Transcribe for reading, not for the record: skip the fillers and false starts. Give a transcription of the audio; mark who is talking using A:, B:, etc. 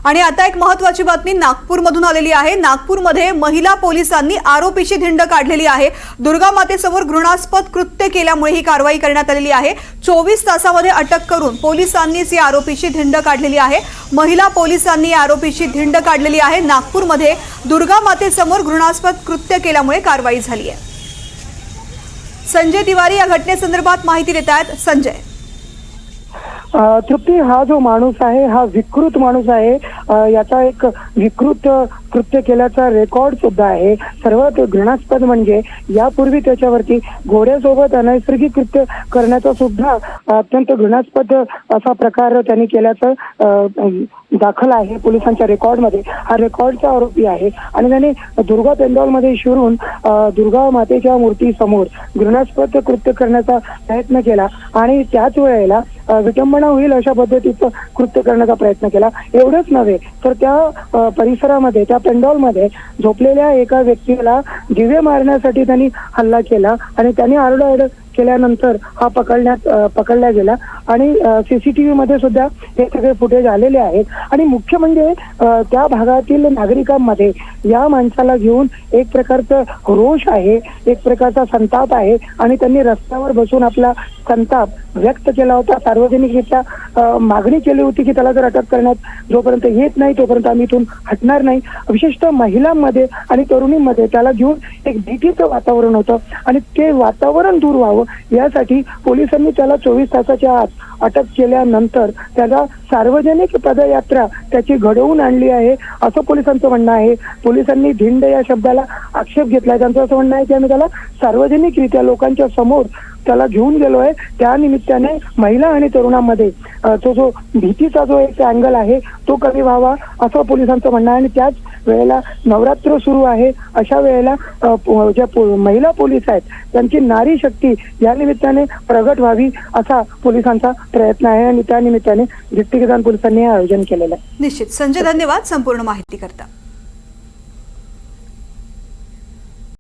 A: आणि आता एक महत्त्वाची बातमी नागपूरमधून आलेली आहे। नागपूरमध्ये महिला पोलिसांनी आरोपीची धिंड काढलेली आहे। दुर्गा मातेसमोर घृणास्पद कृत्य केल्यामुळे ही कारवाई करण्यात आलेली आहे। 24 तासामध्ये अटक करून पोलिसांनीच या आरोपीची धिंड काढलेली आहे। महिला पोलिसांनी या आरोपीची धिंड काढलेली आहे। नागपूरमध्ये दुर्गा मातेसमोर घृणास्पद कृत्य केल्यामुळे कारवाई झाली आहे। संजय तिवारी या घटनेसंदर्भात माहिती देत आहेत। संजय।
B: तृप्ती, हा जो माणूस आहे हा विकृत माणूस आहे। याचा एक विकृत कृत्य केल्याचा रेकॉर्ड सुद्धा आहे। सर्वात घृणास्पद म्हणजे यापूर्वी त्याच्यावरती घोड्यासोबत अनैसर्गिक कृत्य करण्याचा सुद्धा अत्यंत घृणास्पद असा प्रकार त्यांनी केल्याचं दाखल आहे पोलिसांच्या रेकॉर्डमध्ये। हा रेकॉर्डचा आरोपी आहे आणि त्याने दुर्गा पेंडॉलमध्ये शिरून दुर्गा मातेच्या मूर्तीसमोर घृणास्पद कृत्य करण्याचा प्रयत्न केला आणि त्याच वेळेला विटंबना होईल अशा पद्धतीचं कृत्य करण्याचा प्रयत्न केला। एवढंच नव्हे तर त्या परिसरामध्ये, त्या पेंडॉलमध्ये झोपलेल्या एका व्यक्तीला दिवे मारण्यासाठी त्यांनी हल्ला केला आणि त्यांनी आरडाओरड केल्यानंतर हा पकडला गेला आणि सीसीटीव्ही मध्ये सुद्धा हे सगळे फुटेज आलेले आहेत। आणि मुख्य म्हणजे त्या भागातील नागरिकांमध्ये या माणसाला घेऊन एक प्रकारचं रोष आहे, एक प्रकारचा संताप आहे आणि त्यांनी रस्त्यावर बसून आपला संताप व्यक्त केला होता। सार्वजनिकरित्या मागणी केली होती की त्याला जर अटक करण्यात जोपर्यंत येत नाही तोपर्यंत आम्ही इथून हटणार नाही। विशेषतः महिलांमध्ये आणि तरुणींमध्ये त्याला घेऊन एक भीतीचं वातावरण होतं आणि ते वातावरण दूर व्हावं यासाठी पोलिसांनी त्याला 24 तासाच्या आत अटक केल्यानंतर त्याला सार्वजनिक पदयात्रा त्याची घडवून आणली आहे असं पोलिसांचं म्हणणं आहे। पोलिसांनी धिंड या शब्दाला आक्षेप घेतलाय। त्यांचं असं म्हणणं आहे की आम्ही त्याला सार्वजनिकरित्या लोकांच्या समोर त्याला घेऊन गेलोय। त्या निमित्ताने महिला आणि तरुणांमध्ये तो जो भीतीचा जो एक अँगल आहे तो कमी व्हावा असं पोलिसांचं म्हणणं आहे। आणि त्याच वेळेला नवरात्र सुरू आहे, अशा वेळेला ज्या महिला पोलीस आहेत त्यांची नारी शक्ती या निमित्ताने प्रगट व्हावी असा पोलिसांचा प्रयत्न आहे आणि त्या निमित्ताने दिट्टीगजान पोलिसांनी हे आयोजन केलेलं आहे।
A: निश्चित संजय, धन्यवाद संपूर्ण माहिती करता।